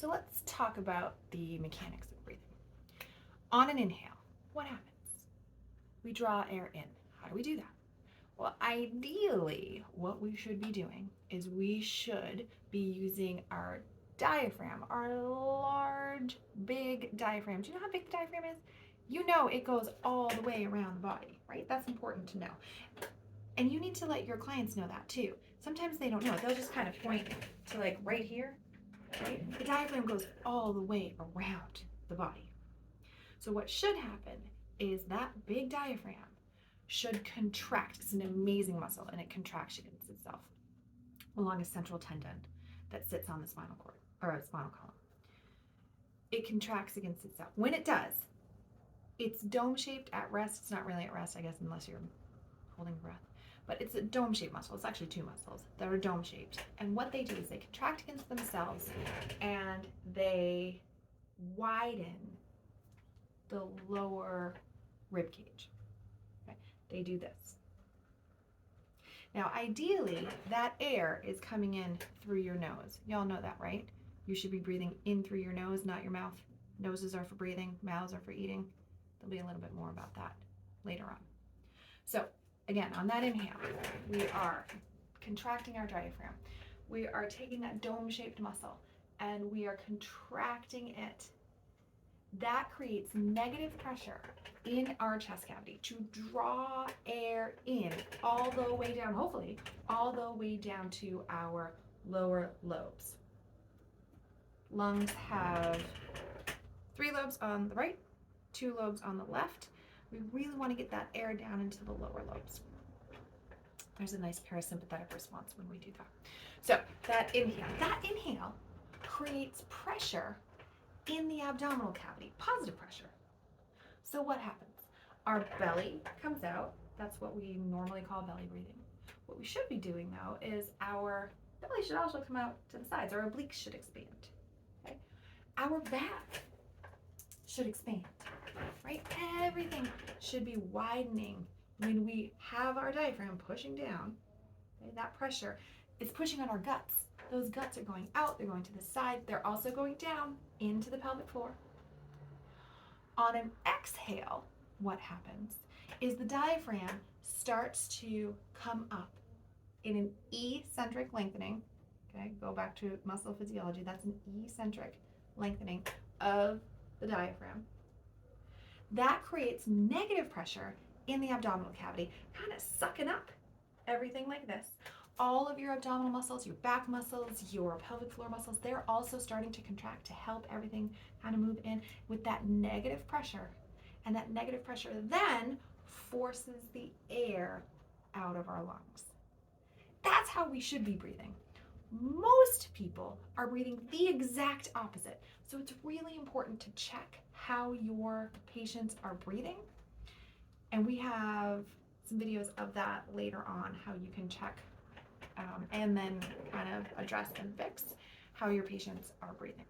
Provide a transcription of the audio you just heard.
So let's talk about the mechanics of breathing. On an inhale, what happens? We draw air in. How do we do that? Well, ideally, what we should be doing is we should be using our diaphragm, our large, big diaphragm. Do you know how big the diaphragm is? You know it goes all the way around the body, right? That's important to know. And you need to let your clients know that too. Sometimes they don't know. They'll just kind of point to like right here, right? The diaphragm goes all the way around the body. So what should happen is that big diaphragm should contract. It's an amazing muscle, and it contracts against itself along a central tendon that sits on the spinal cord or spinal column. It contracts against itself. When it does, it's dome-shaped at rest. It's not really at rest, I guess, unless you're holding breath. But it's a dome-shaped muscle. It's actually two muscles that are dome-shaped. And what they do is they contract against themselves and they widen the lower rib cage. Okay? They do this. Now, ideally, that air is coming in through your nose. Y'all know that, right? You should be breathing in through your nose, not your mouth. Noses are for breathing, mouths are for eating. There'll be a little bit more about that later on. So, again, on that inhale, we are contracting our diaphragm. We are taking that dome-shaped muscle and we are contracting it. That creates negative pressure in our chest cavity to draw air in all the way down, hopefully, all the way down to our lower lobes. Lungs have 3 lobes on the right, 2 lobes on the left. We really want to get that air down into the lower lobes. There's a nice parasympathetic response when we do that. So that inhale creates pressure in the abdominal cavity, positive pressure. So what happens? Our belly comes out. That's what we normally call belly breathing. What we should be doing though is our belly should also come out to the sides. Our obliques should expand. Okay? Our back should expand, right? Everything should be widening when we have our diaphragm pushing down. Okay? That pressure is pushing on our guts. Those guts are going out, they're going to the side, they're also going down into the pelvic floor. On an exhale, what happens is the diaphragm starts to come up in an eccentric lengthening. Okay, go back to muscle physiology. That's an eccentric lengthening of the diaphragm. That creates negative pressure in the abdominal cavity, kind of sucking up everything like this. All of your abdominal muscles, your back muscles, your pelvic floor muscles, they're also starting to contract to help everything kind of move in with that negative pressure. And that negative pressure then forces the air out of our lungs. That's how we should be breathing. Most people are breathing the exact opposite. So it's really important to check how your patients are breathing. And we have some videos of that later on, how you can check and then kind of address and fix how your patients are breathing.